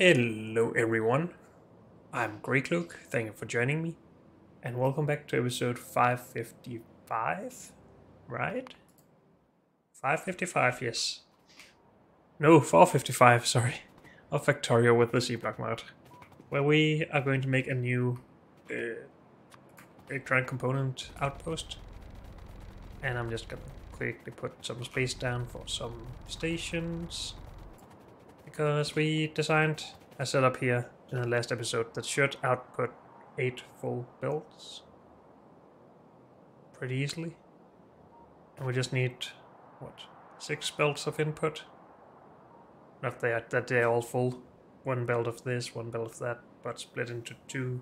Hello everyone, I'm Great Luke, thank you for joining me, and welcome back to episode 555, right? 555, yes. No, 455, sorry, of Factorio with the C-Block mod, where we are going to make a new electronic component outpost, and I'm just gonna quickly put some space down for some stations, because we designed a setup here in the last episode that should output 8 full builds pretty easily. And we just need, what, 6 builds of input? Not that they're all full. One build of this, one build of that, but split into 2.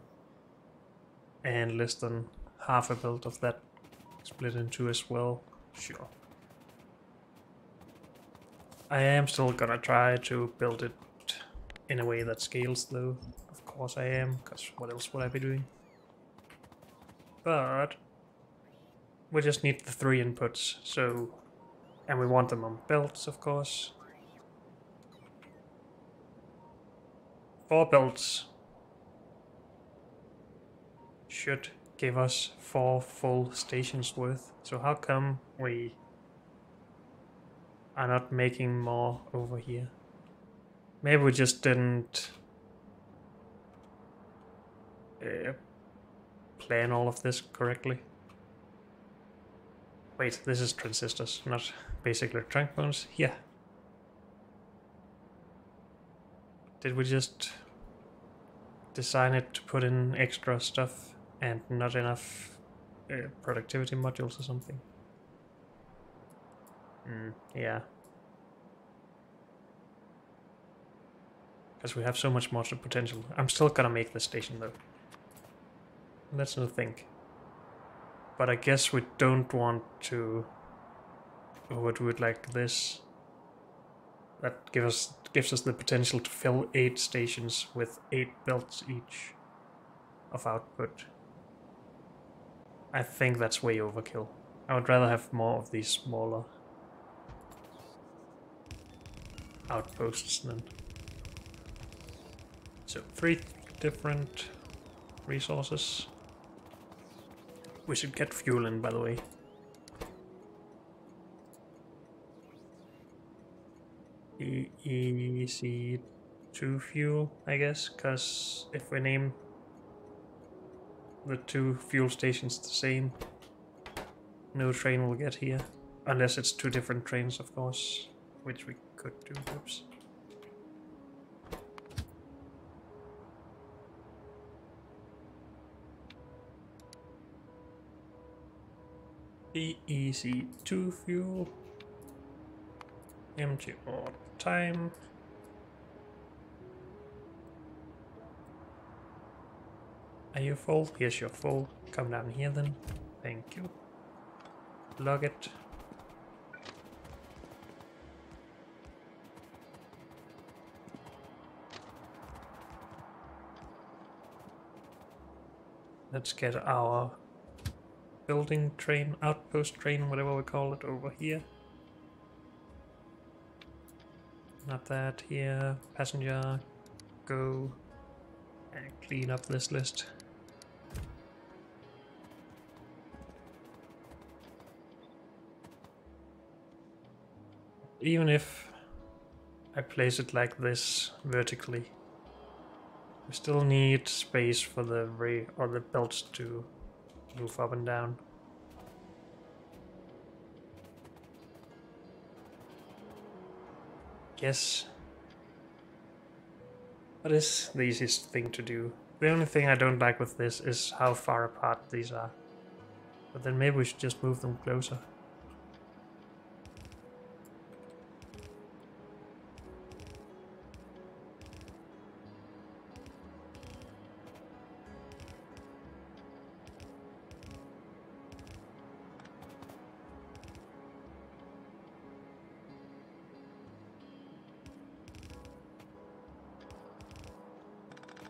And less than half a build of that split in 2 as well. Sure. I am still gonna try to build it in a way that scales though. Of course I am, because what else would I be doing? But we just need the 3 inputs, so... And we want them on belts, of course. 4 belts should give us 4 full stations worth. So how come we are not making more over here? Maybe we just didn't plan all of this correctly. Wait, this is transistors, not basic electronic components. Yeah. Did we just design it to put in extra stuff and not enough productivity modules or something? Yeah. Because we have so much more potential. I'm still gonna make the station though. Let's not think. But I guess we don't want to overdo it like this. That gives us the potential to fill 8 stations with 8 belts each of output. I think that's way overkill. I would rather have more of these smaller outposts then. So 3 different resources. We should get fuel in, by the way. EC2 fuel, I guess, because if we name the 2 fuel stations the same, no train will get here. Unless it's 2 different trains, of course, which we could do. Oops. EC2 fuel. Empty all time. Are you full? Yes, you're full. Come down here then. Thank you. Log it. Let's get our building train, outpost train, whatever we call it, over here. Not that here. Passenger. Go. And clean up this list. Even if I place it like this vertically, we still need space for the belts to move up and down. Guess that is the easiest thing to do. The only thing I don't like with this is how far apart these are. But then maybe we should just move them closer.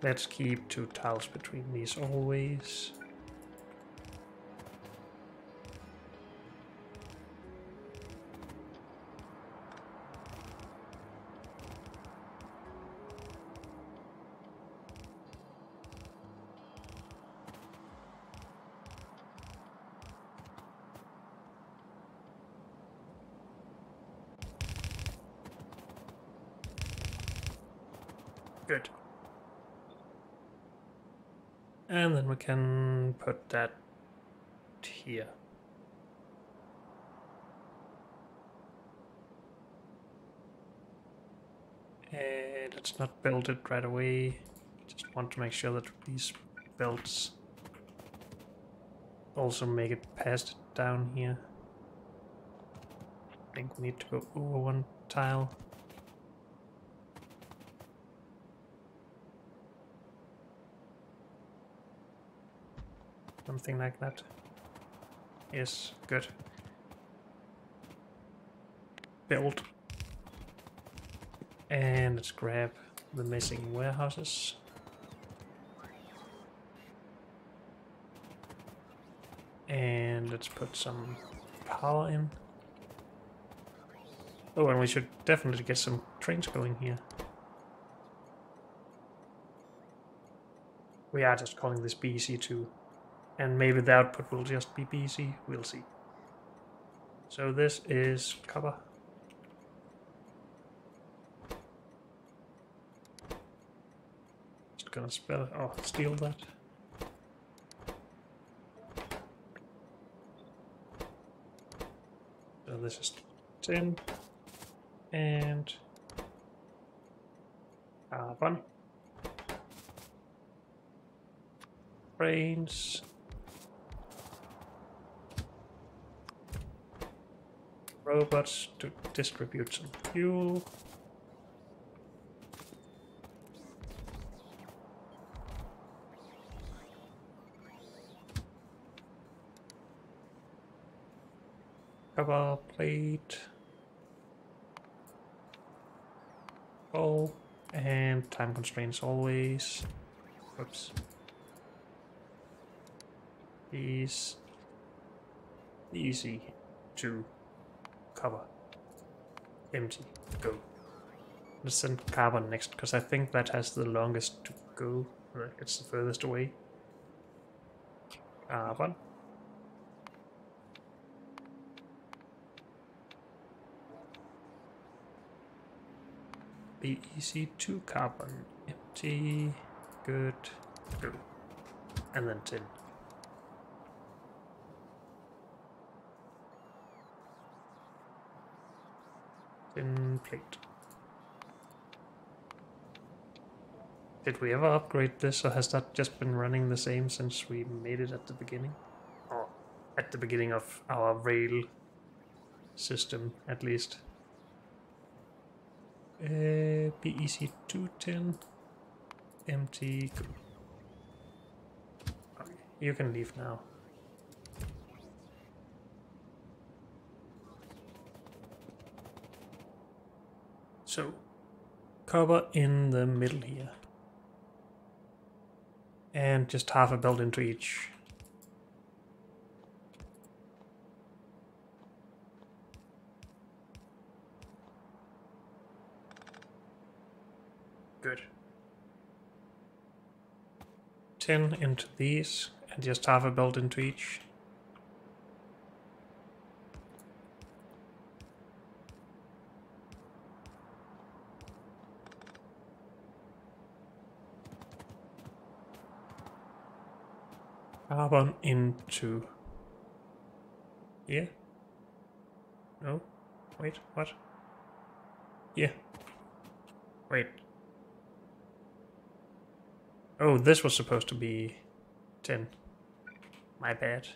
Let's keep 2 tiles between these always. Good. And then we can put that here. And let's not build it right away. Just want to make sure that these belts also make it past it down here. I think we need to go over one tile. Something like that. Yes, good. Build. And let's grab the missing warehouses. And let's put some power in. Oh, and we should definitely get some trains going here. We are just calling this BC2. And maybe the output will just be BC. We'll see. So this is copper. Just gonna steal that. So this is 10 and carbon. Brains. Robots to distribute some fuel. Cover plate. Coal. And time constraints always. Whoops. These easy to cover. Empty. Go. Let's send carbon next, because I think that has the longest to go. It's the furthest away. Carbon. Be easy to carbon. Empty. Good. Go. And then tin. Tin plate. Did we ever upgrade this, or has that just been running the same since we made it at the beginning? Or at the beginning of our rail system, at least. BEC 210. Empty. Okay, you can leave now. So, cover in the middle here. And just half a belt into each. Good. 10 into these, and just half a belt into each. Carbon into here. No, wait, what? Yeah. Wait. Oh, this was supposed to be 10. My bad.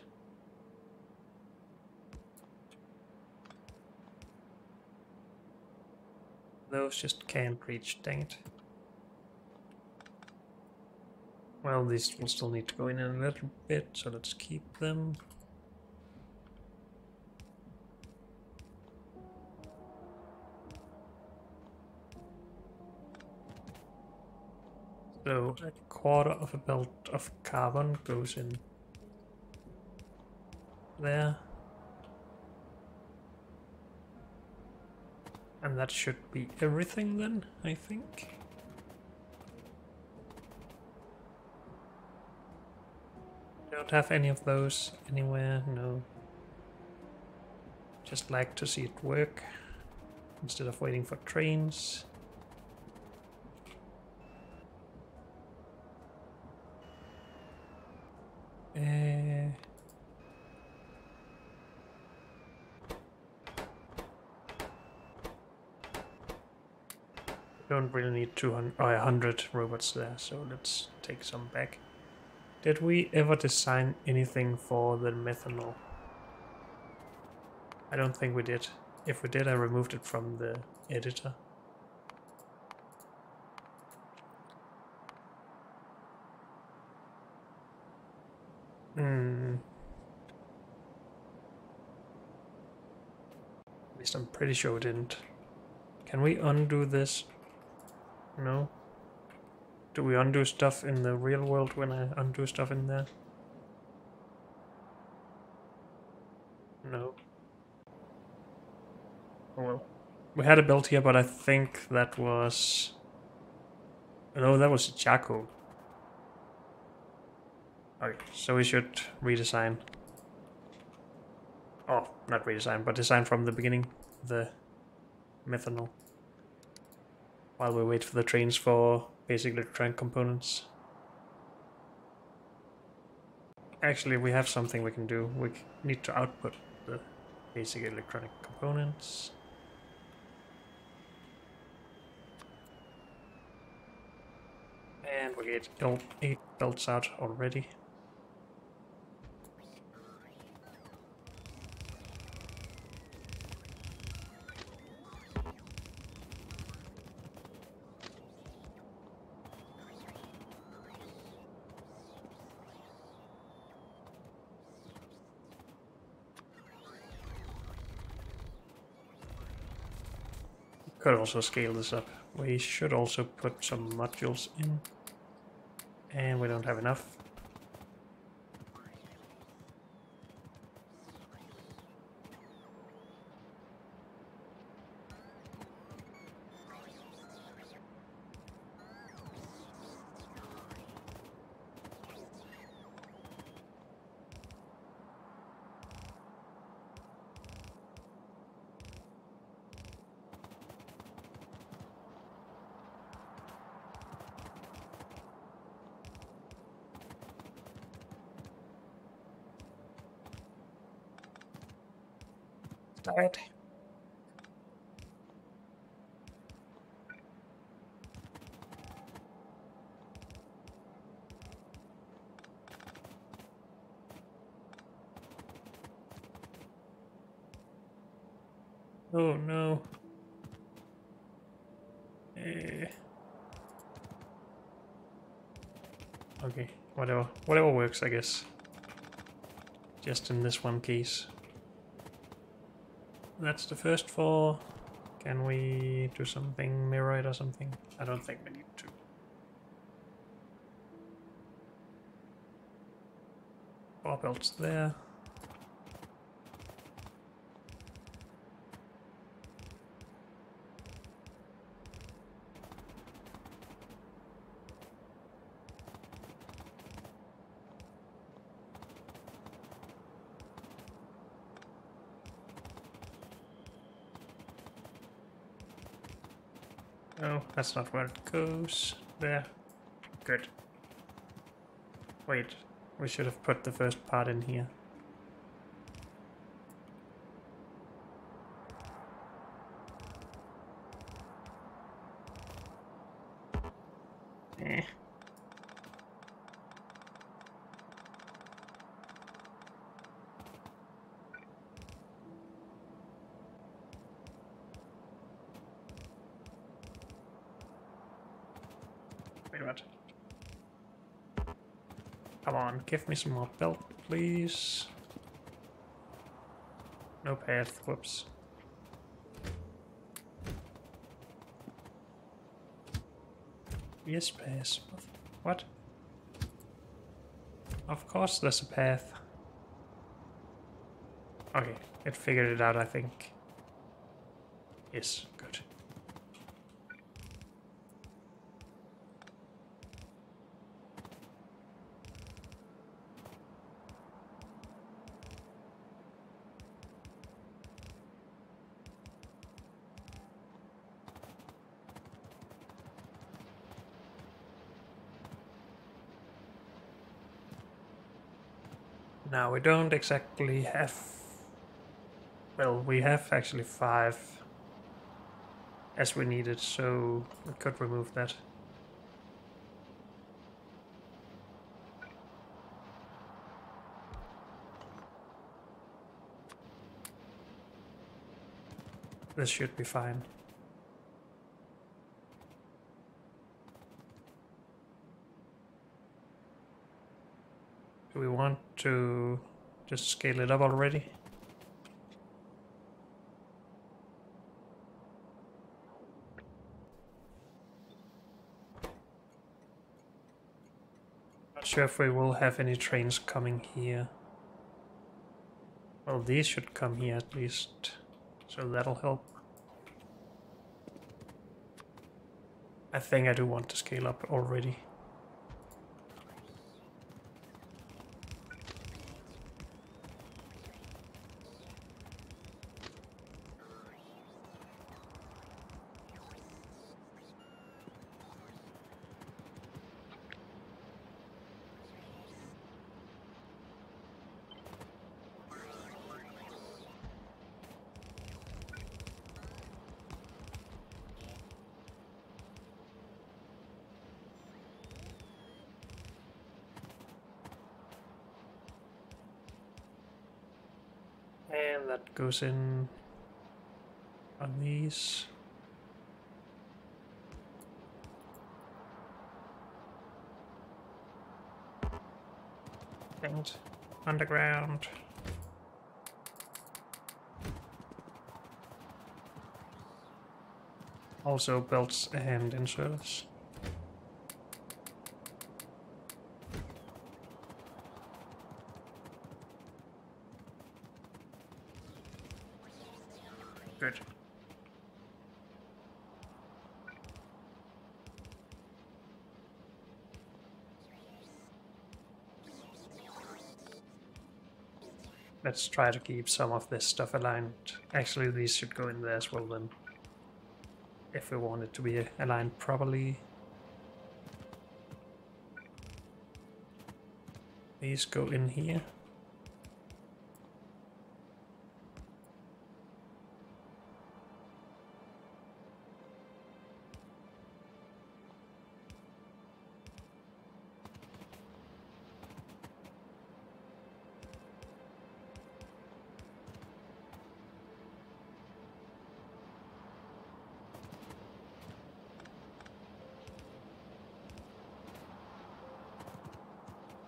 Those just can't reach, dang it. Well, these will still need to go in a little bit, so let's keep them. So a quarter of a belt of carbon goes in there. And that should be everything then, I think. Don't have any of those anywhere, no. Just like to see it work instead of waiting for trains. don't really need 200 or 100 robots there, so let's take some back. Did we ever design anything for the methanol? I don't think we did. If we did, I removed it from the editor. At least I'm pretty sure we didn't. Can we undo this? No. Do we undo stuff in the real world when I undo stuff in there? No. Oh well. We had a belt here, but I think that was... No, that was charcoal. Okay, so we should redesign. Oh, not redesign, but design from the beginning. The methanol. While we wait for the trains for basic electronic components. Actually, we have something we can do. We need to output the basic electronic components. And we get 8 belts out already. Could also scale this up. We should also put some modules in. And we don't have enough. Start. Oh no. Okay, whatever. Whatever works, I guess. Just in this one case. That's the first 4. Can we do something, mirror it or something? I don't think we need to. Four belts there. No, that's not where it goes. There. Good. Wait, we should have put the first part in here. Eh. Wait, what? Come on, give me some more belt, please. No path, whoops. Yes, path. What? Of course there's a path. Okay, it figured it out, I think. Yes, good. Now we don't exactly have... Well, we have actually 5 as we need it, so we could remove that. This should be fine. Do we want to just scale it up already? Not sure if we will have any trains coming here. Well, these should come here at least, so that'll help. I think I do want to scale up already. And that goes in on these. And underground. Also belts and inserters. Good. Let's try to keep some of this stuff aligned. Actually, these should go in there as well then. If we want it to be aligned properly. These go in here.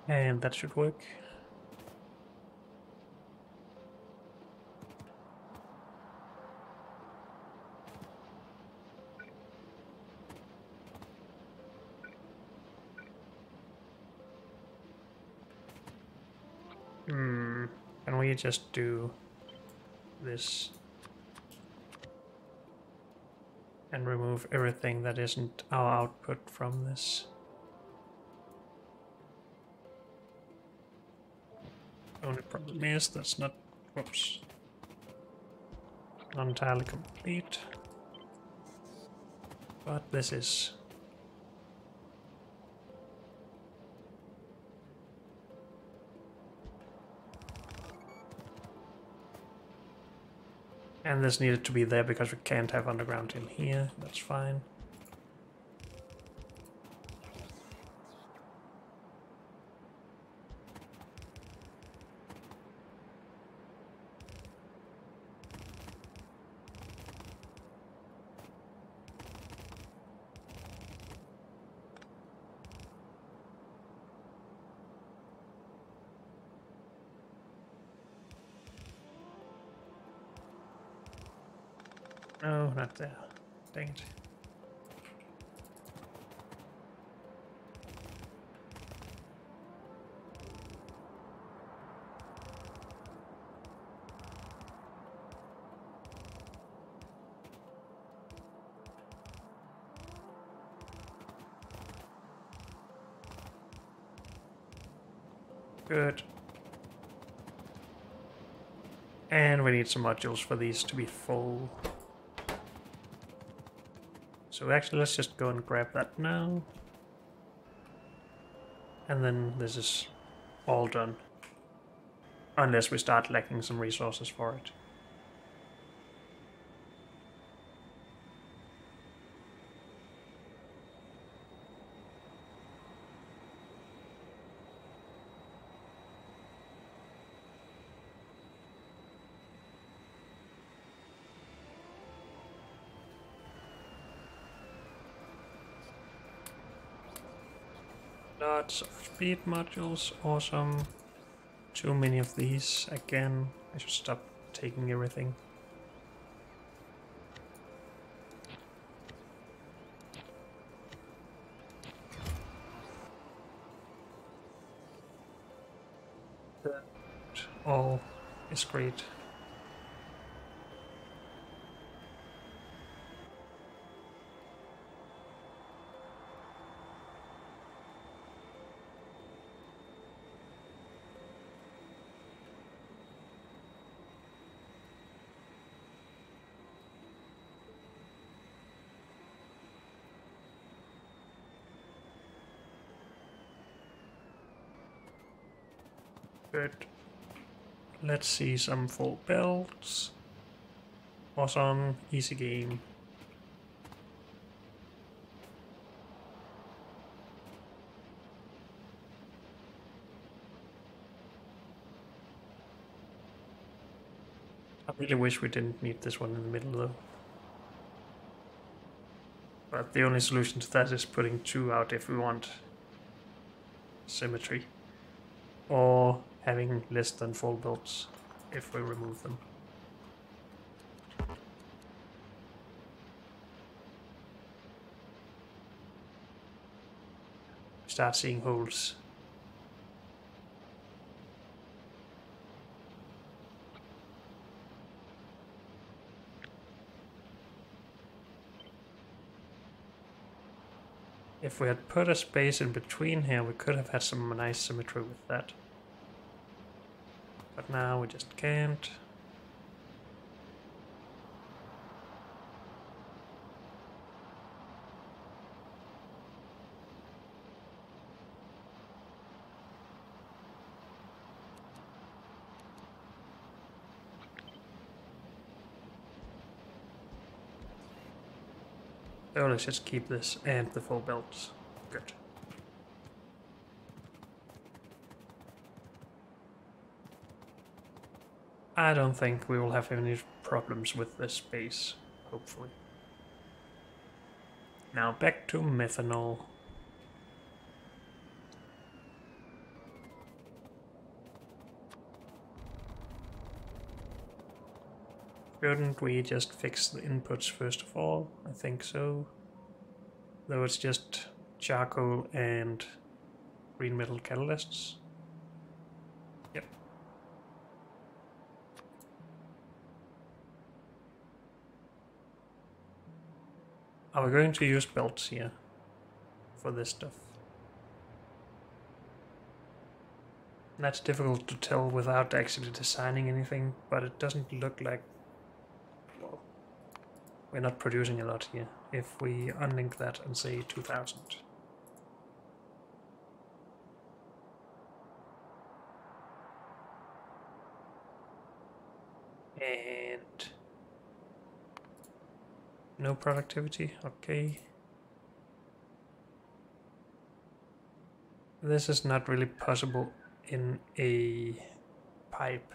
And that should work. Can we just do this and remove everything that isn't our output from this? Only problem is that's not, whoops, not entirely complete, but this is. And this needed to be there because we can't have underground in here, that's fine. No, not there. Dang it. Good. And we need some modules for these to be full. So actually, let's just go and grab that now. And then this is all done. Unless we start lacking some resources for it. Lots of speed modules, awesome. Too many of these, again. I should stop taking everything. That all is great. Good. Let's see some full belts. Awesome, easy game. I really wish we didn't need this one in the middle though. But the only solution to that is putting 2 out if we want symmetry. Or having less than full belts if we remove them. Start seeing holes. If we had put a space in between here, we could have had some nice symmetry with that. But now we just can't. So let's just keep this and the full belts. Good. I don't think we will have any problems with this space, hopefully. Now back to methanol. Shouldn't we just fix the inputs first of all? I think so. Though it's just charcoal and green metal catalysts. Yep. Are we going to use belts here for this stuff? That's difficult to tell without actually designing anything, but it doesn't look like... Well, we're not producing a lot here. If we unlink that and say 2000. And no productivity, okay. This is not really possible in a pipe.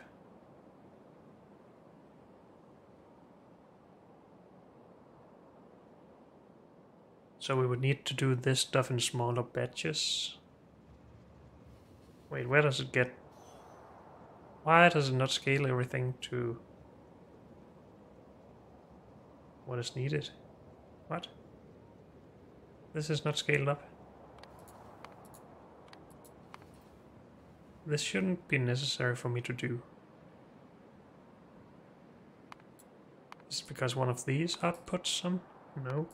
So we would need to do this stuff in smaller batches. Wait, where does it get? Why does it not scale everything to what is needed? What? This is not scaled up. This shouldn't be necessary for me to do. Is it because one of these outputs some? No.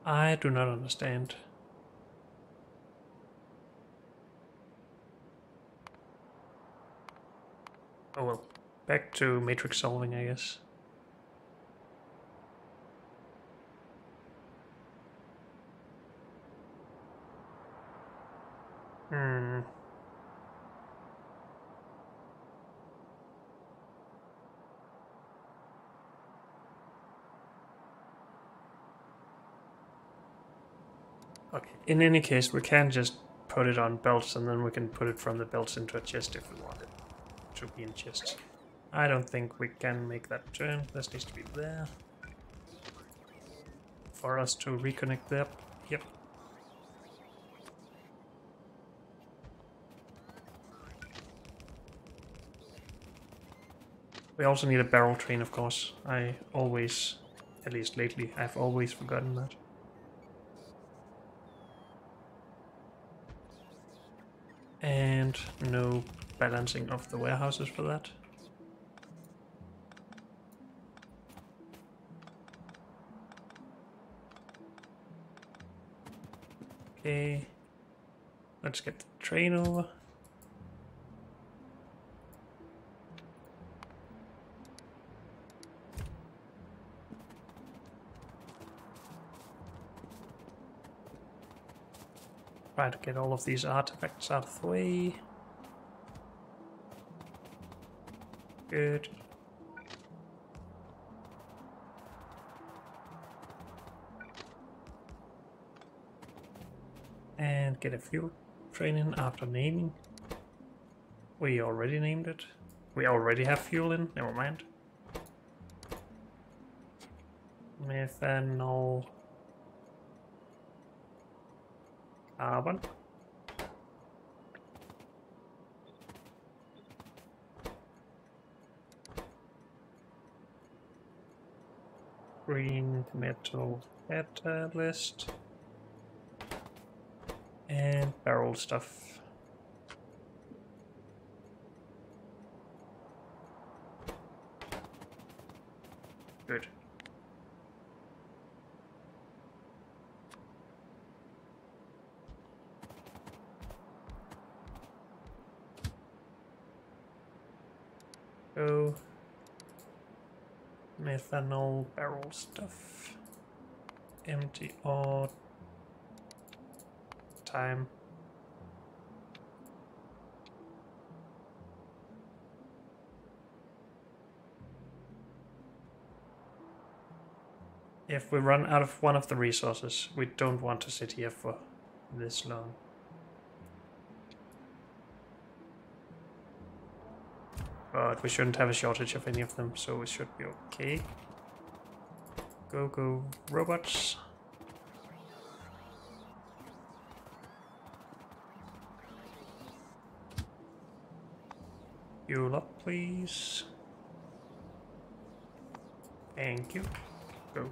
I do not understand. Oh well, back to matrix solving, I guess. Okay, in any case, we can just put it on belts, and then we can put it from the belts into a chest if we want it to be in chests. I don't think we can make that turn. This needs to be there. For us to reconnect there. Yep. We also need a barrel train, of course. I always, at least lately, I've always forgotten that. And no balancing of the warehouses for that. Okay, let's get the train over. Try to get all of these artifacts out of the way. Good. And get a fuel train in after naming. We already named it. We already have fuel in, never mind. Methanol. Carbon. Green metal catalyst. And barrel stuff. Good. Go. Methanol barrel stuff. Empty all time. If we run out of one of the resources, we don't want to sit here for this long. But we shouldn't have a shortage of any of them, so it should be okay. Go, go, robots. Fuel up, please. Thank you. Go.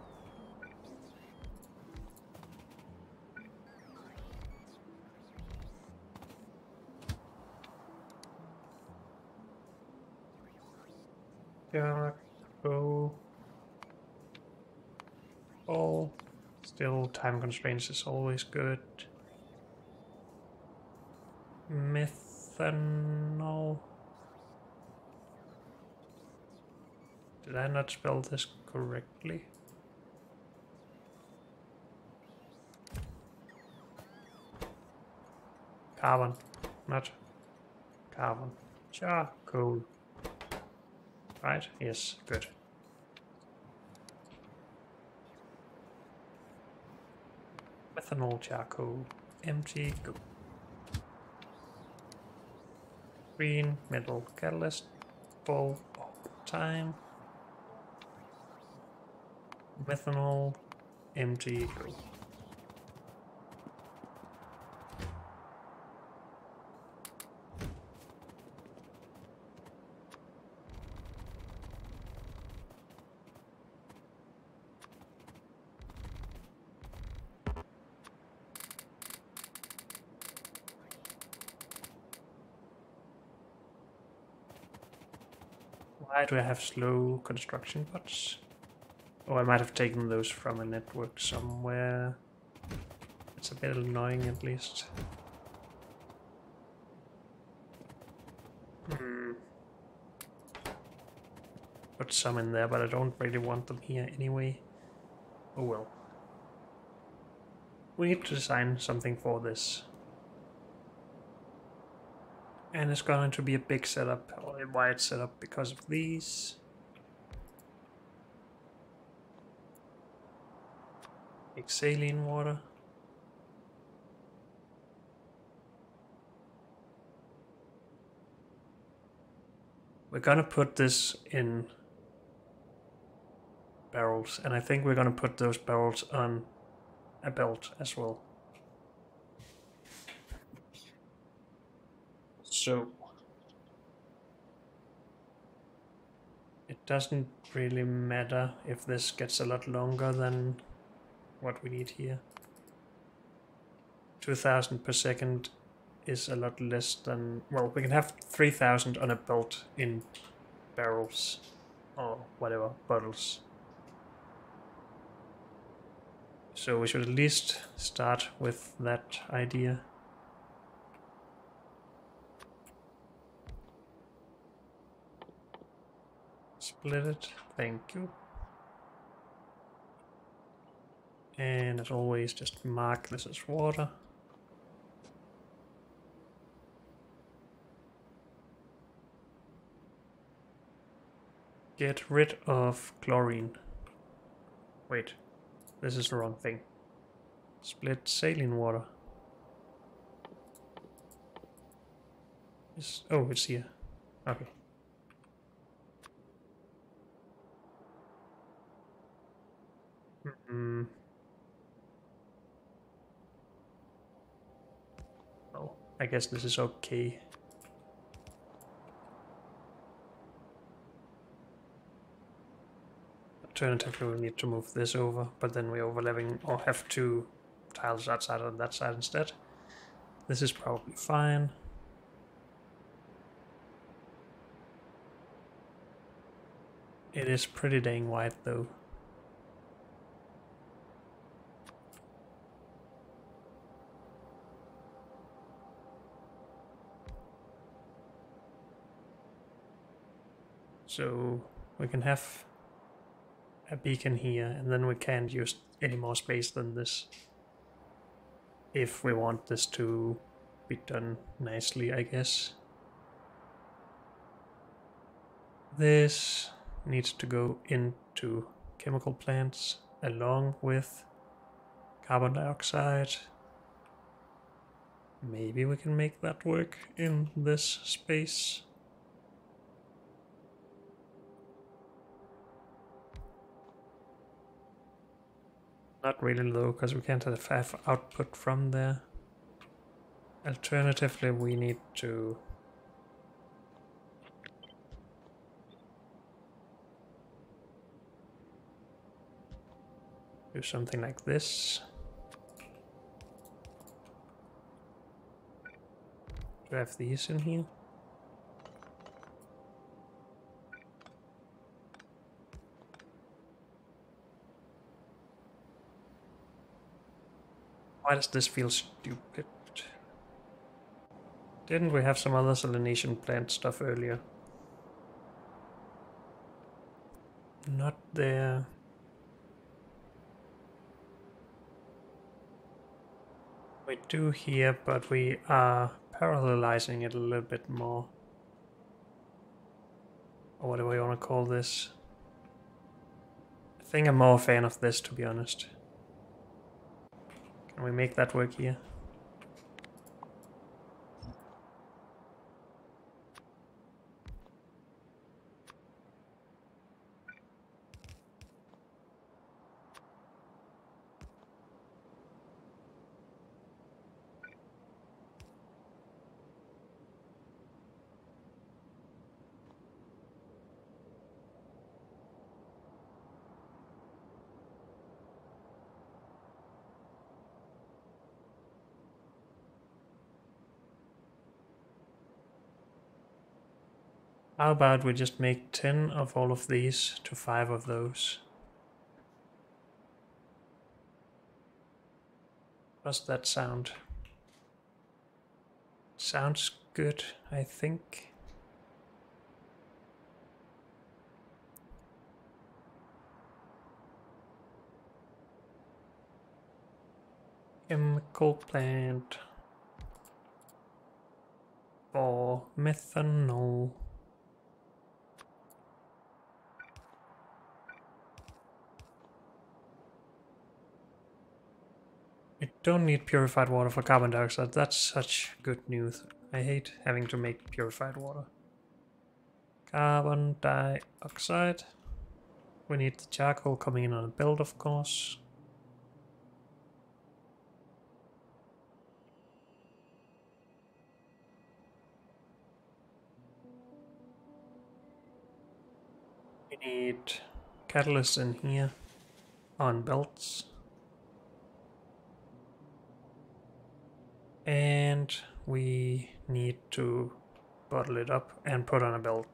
Yeah, go. Oh, still time constraints is always good. Methanol. Did I not spell this correctly? Carbon, not carbon. Charcoal. Right? Yes, good. Methanol, charcoal, empty, go. Green, metal, catalyst, full all the time. Methanol, empty, go. Why do I have slow construction bots? Oh, I might have taken those from a network somewhere. It's a bit annoying at least. Put some in there, but I don't really want them here anyway. Oh well. We need to design something for this. And it's going to be a big setup, or a wide setup, because of these. Big saline water. We're gonna put this in barrels, and I think we're gonna put those barrels on a belt as well. So it doesn't really matter if this gets a lot longer than what we need here. 2000 per second is a lot less than, well, we can have 3000 on a belt in barrels or whatever, bottles. So we should at least start with that idea. Split it, thank you. And as always, just mark this as water. Get rid of chlorine. Wait, this is the wrong thing. Split saline water. Oh, it's here. Okay. Oh, I guess this is okay. Alternatively, we need to move this over, but then we're overlapping or have two tiles outside on that side instead. This is probably fine. It is pretty dang white though. So we can have a beacon here, and then we can't use any more space than this if we want this to be done nicely, I guess. This needs to go into chemical plants along with carbon dioxide. Maybe we can make that work in this space. Not really though, because we can't have output from there. Alternatively, we need to do something like this. Do I have these in here? Why does this feel stupid? Didn't we have some other salination plant stuff earlier? Not there. We do here, but we are parallelizing it a little bit more. Or whatever you want to call this. I think I'm more a fan of this, to be honest. Can we make that work here? How about we just make 10 of all of these to 5 of those? Does that sound? Sounds good, I think. Chemical plant for methanol. We don't need purified water for carbon dioxide. That's such good news. I hate having to make purified water. Carbon dioxide. We need the charcoal coming in on a belt, of course. We need catalysts in here on belts. And we need to bottle it up and put on a belt.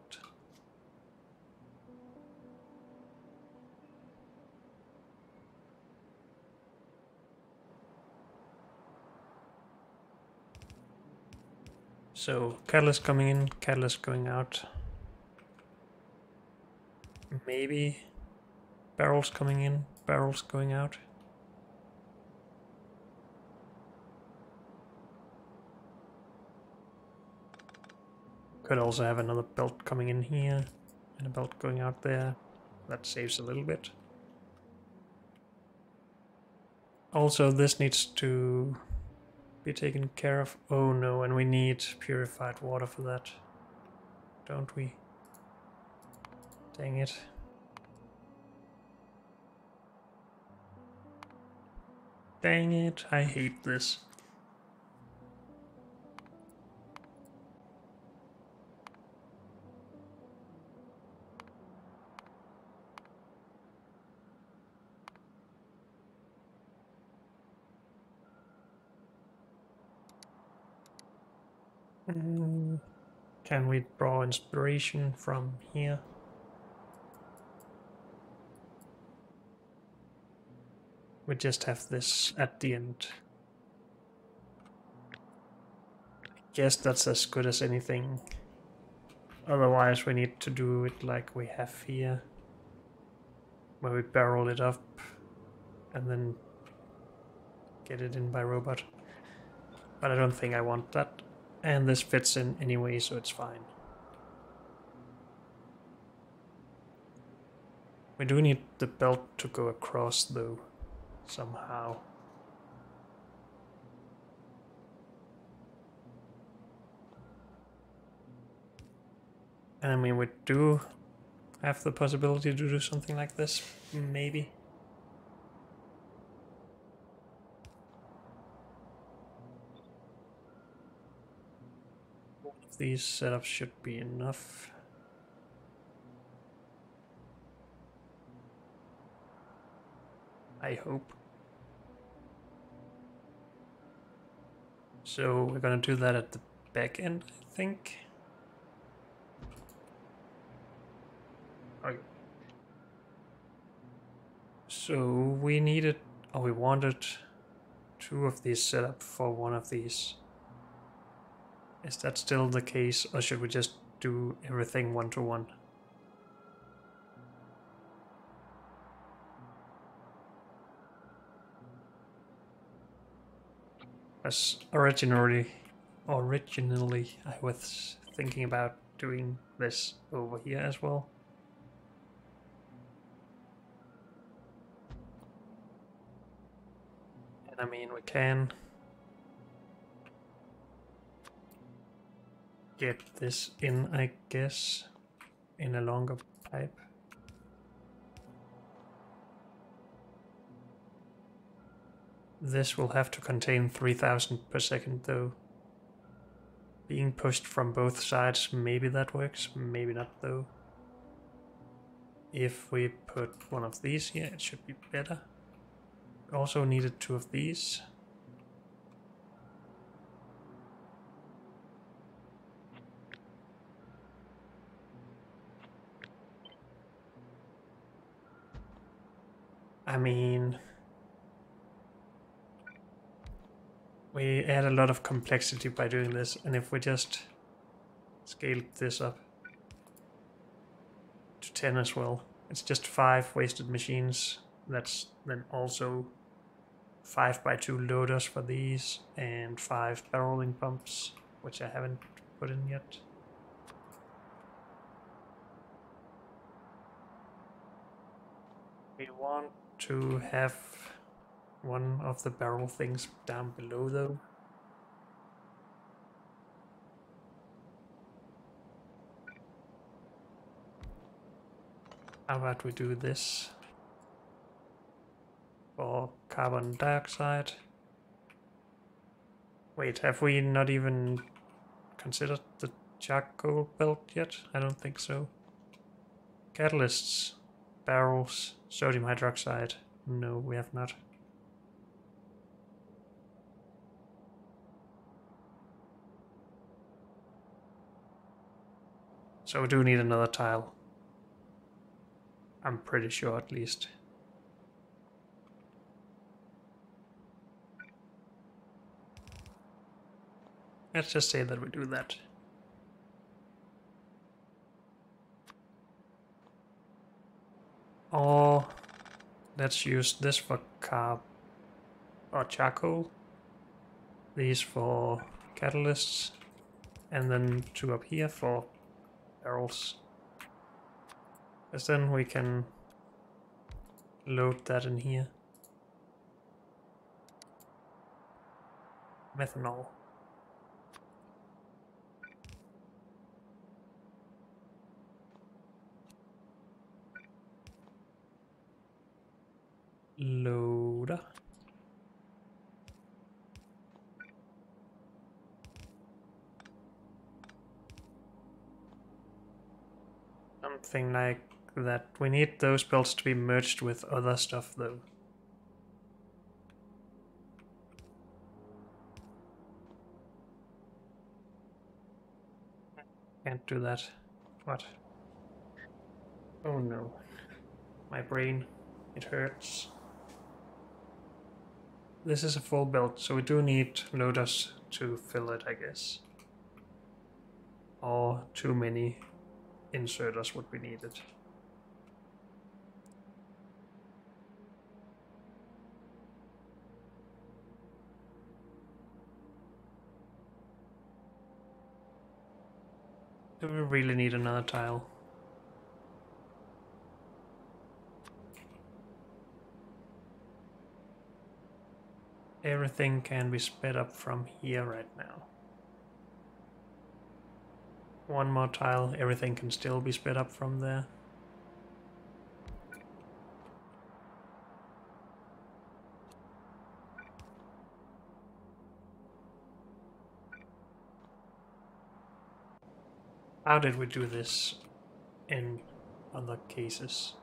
So catalyst coming in, catalyst going out. Maybe barrels coming in, barrels going out. Could also have another belt coming in here and a belt going out there. That saves a little bit. Also, this needs to be taken care of. Oh no, and we need purified water for that. Don't we? Dang it. Dang it, I hate this. Can we draw inspiration from here? We just have this at the end. I guess that's as good as anything. Otherwise we need to do it like we have here, where we barrel it up and then get it in by robot. But I don't think I want that. And this fits in anyway, so it's fine. We do need the belt to go across though, somehow. And I mean, we do have the possibility to do something like this, maybe. One of these setups should be enough. I hope. So we're gonna do that at the back end, I think. Okay. So we needed, or we wanted 2 of these set up for one of these. Is that still the case, or should we just do everything 1-to-1? As originally I was thinking about doing this over here as well. And I mean, we can get this in, I guess, in a longer pipe. This will have to contain 3000 per second though. Being pushed from both sides, maybe that works, maybe not though. If we put one of these here, it should be better. Also needed 2 of these. I mean, we add a lot of complexity by doing this, and if we just scale this up to 10 as well, it's just 5 wasted machines. That's then also 5x2 loaders for these, and 5 barreling pumps, which I haven't put in yet. We want to have one of the barrel things down below though. How about we do this for carbon dioxide? Wait, have we not even considered the charcoal belt yet? I don't think so. Catalysts, barrels, sodium hydroxide. No, we have not. So we do need another tile. I'm pretty sure, at least. Let's just say that we do that. Or let's use this for carb or charcoal. These for catalysts. And then 2 up here for barrels. Because then we can load that in here. Methanol. Loader. Something like that. We need those belts to be merged with other stuff though. Can't do that. What? Oh no. My brain. It hurts. This is a full belt, so we do need loaders to fill it, I guess. Or too many inserters would be needed. Do we really need another tile? Everything can be sped up from here right now. One more tile, everything can still be sped up from there. How did we do this in other cases?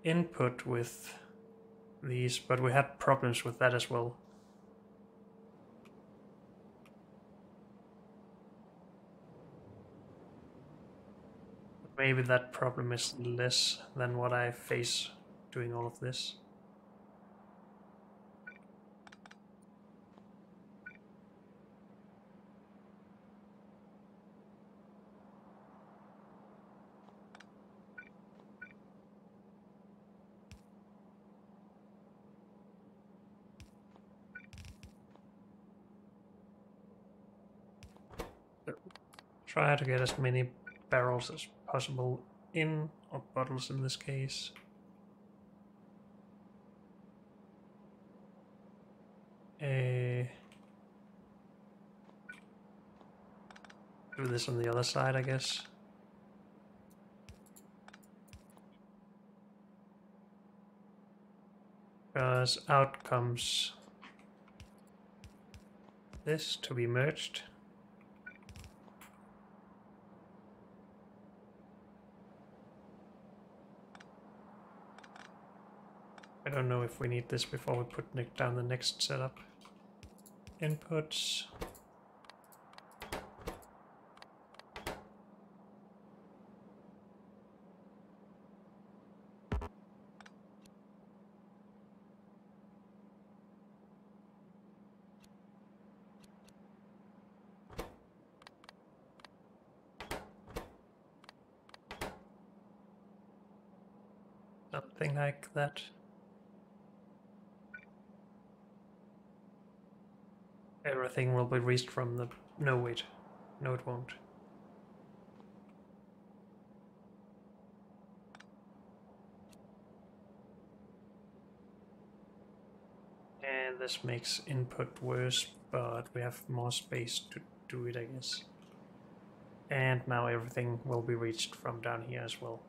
Input with these, but we had problems with that as well. Maybe that problem is less than what I face doing all of this. Try to get as many barrels as possible in, or bottles in this case. Do this on the other side, I guess. Because out comes this to be merged. I don't know if we need this before we put down the next setup. Inputs. Something like that. Everything will be reached from the... No, wait. No, it won't. And this makes input worse, but we have more space to do it, I guess. And now everything will be reached from down here as well.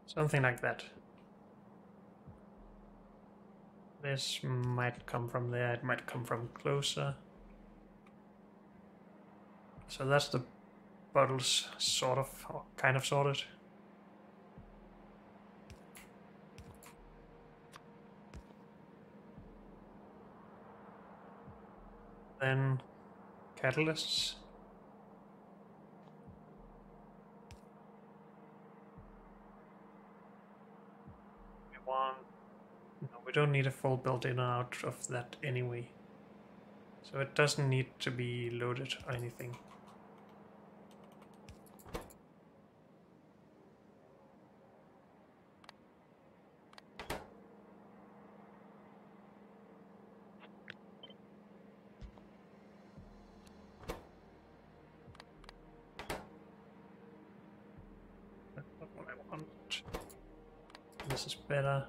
Something like that. This might come from there, it might come from closer. So that's the bottles sort of, or kind of sorted. Then catalysts. No, we don't need a full built-in out of that anyway. So it doesn't need to be loaded or anything. That's not what I want. This is better.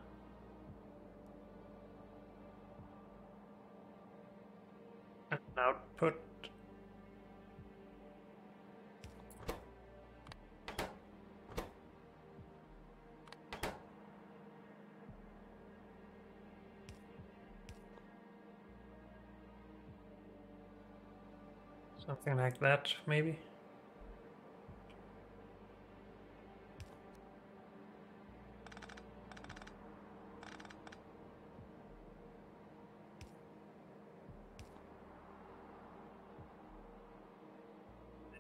And output. Something like that, maybe.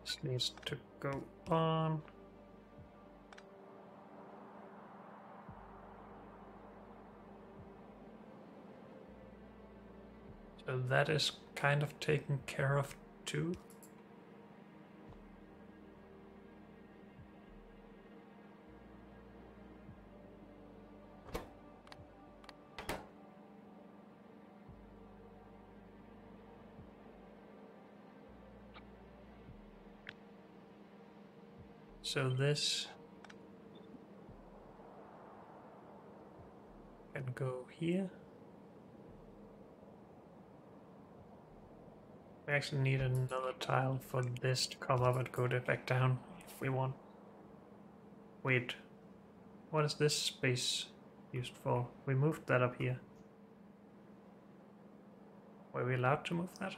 This needs to go on. So that is kind of taken care of too. So this can go here. We actually need another tile for this to come up and go back down if we want. Wait, what is this space used for? We moved that up here. Were we allowed to move that?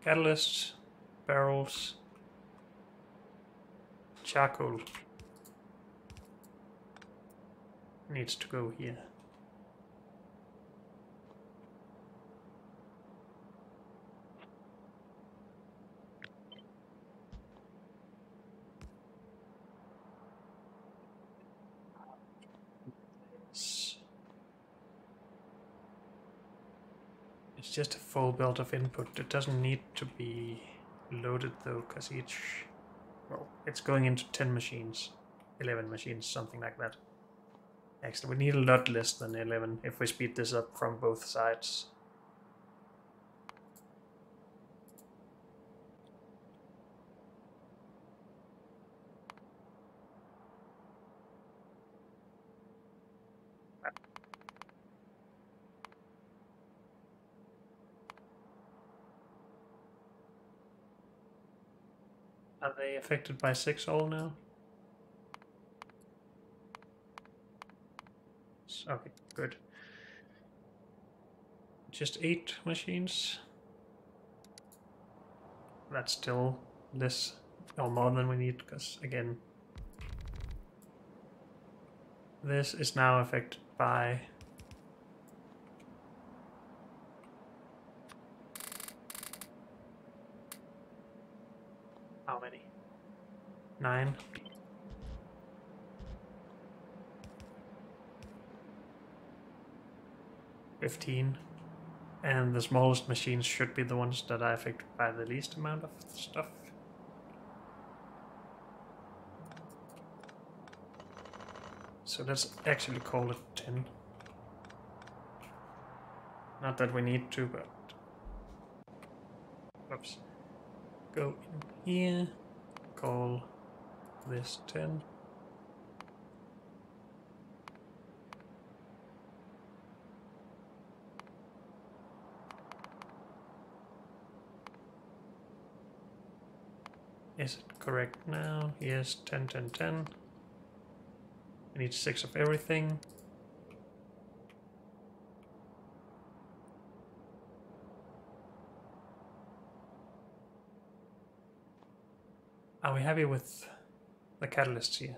Catalysts, barrels, charcoal needs to go here. It's just a full build of input. It doesn't need to be loaded though, because well, it's going into 10 machines, 11 machines, something like that. Actually, we need a lot less than 11 if we speed this up from both sides. Are they affected by 6 all now? Okay, good. Just 8 machines. That's still less or more than we need, because again, this is now affected by how many? 9. 15. And the smallest machines should be the ones that are affected by the least amount of stuff. So let's actually call it 10. Not that we need to, but... Whoops. Go in here. call this 10. Is it correct now? Yes, 10, 10, 10. I need 6 of everything. Are we happy with the catalysts here?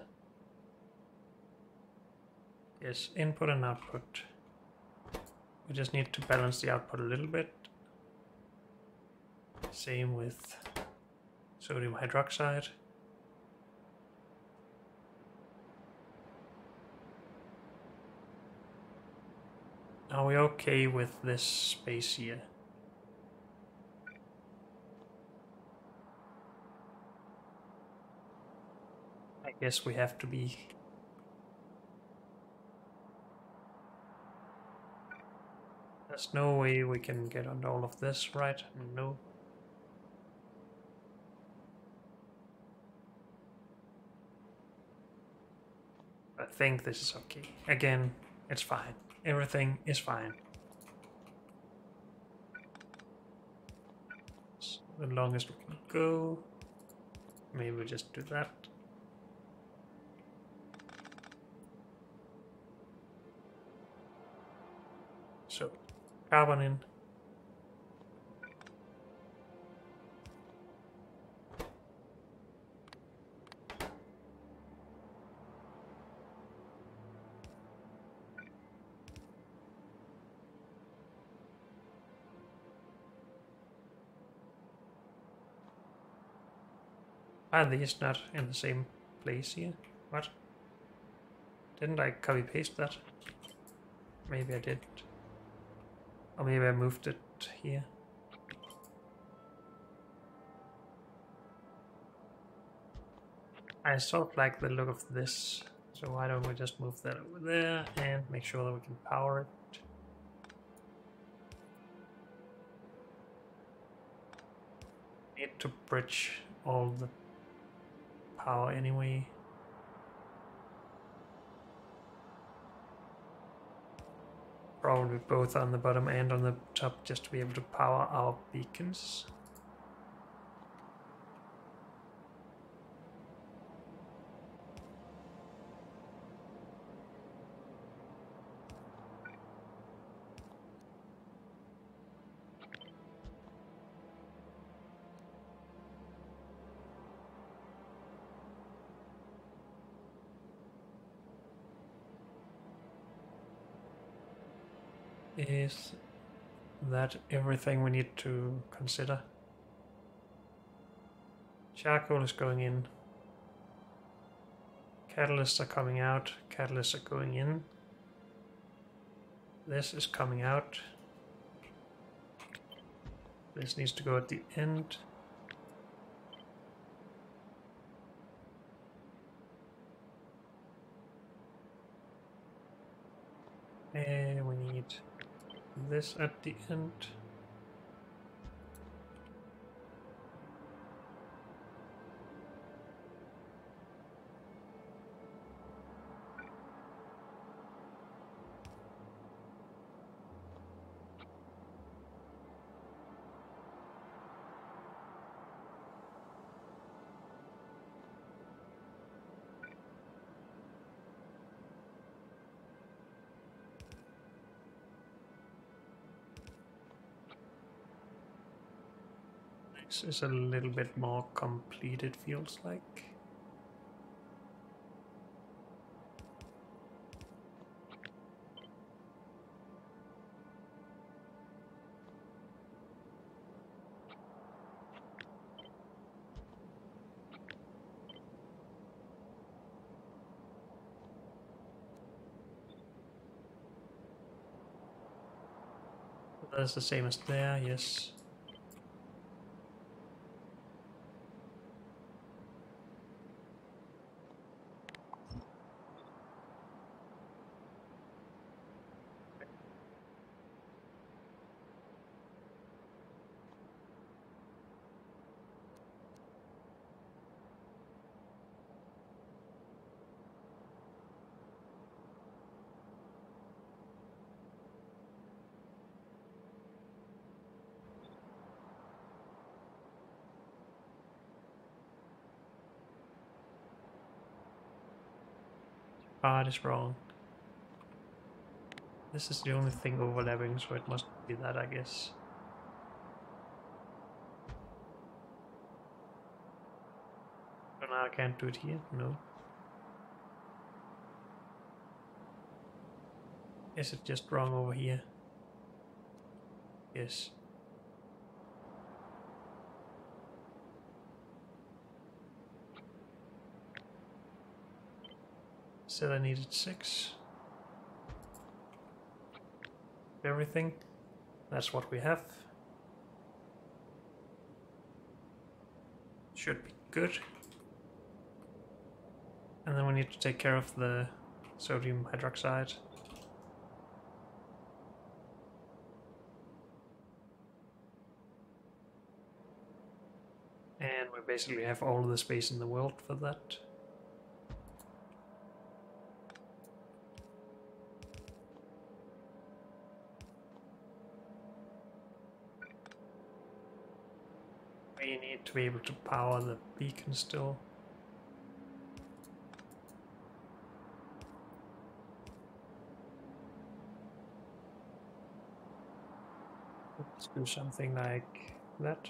Yes, input and output. We just need to balance the output a little bit. Same with sodium hydroxide. Are we okay with this space here? I guess we have to be. There's no way we can get on all of this, right? No. I think this is okay. Again, it's fine. Everything is fine. It's the longest we can go. Maybe we just do that. So, carbon in. Are these not in the same place here? What? Didn't I copy paste that? Maybe I did. Or maybe I moved it here. I sort of like the look of this, so why don't we just move that over there and make sure that we can power it. Need to bridge all the power anyway. Probably both on the bottom and on the top, just to be able to power our beacons. Is that everything we need to consider? Charcoal is going in. Catalysts are coming out. Catalysts are going in. This is coming out. This needs to go at the end. And we need this at the end. This is a little bit more complete, it feels like. That's the same as there, yes. part is wrong. This is the only thing overlapping, so it must be that, I guess. So now I can't do it here? No. Is it just wrong over here? Yes. Said I needed 6. Everything. That's what we have. Should be good. And then we need to take care of the sodium hydroxide. And we basically have all the space in the world for that. We need to be able to power the beacon still. Let's do something like that.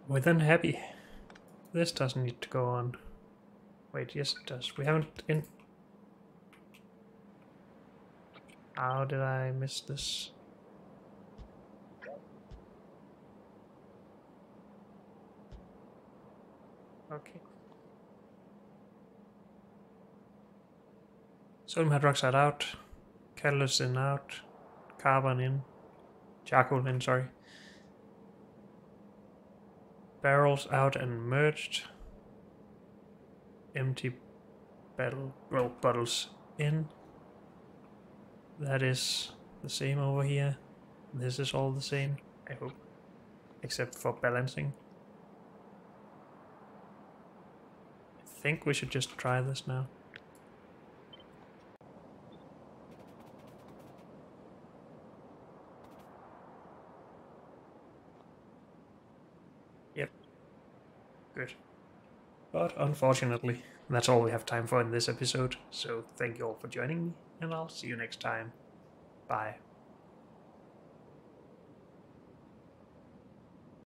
We're then happy. This doesn't need to go on. Wait, yes it does. We haven't in... How did I miss this? Okay. Sodium hydroxide out. Catalyst in out. Carbon in. Charcoal in, sorry. Barrels out and merged. Empty bottles in. That is the same over here. This is all the same, I hope. Except for balancing. I think we should just try this now. Yep. Good. But unfortunately, that's all we have time for in this episode, so thank you all for joining me, and I'll see you next time. Bye.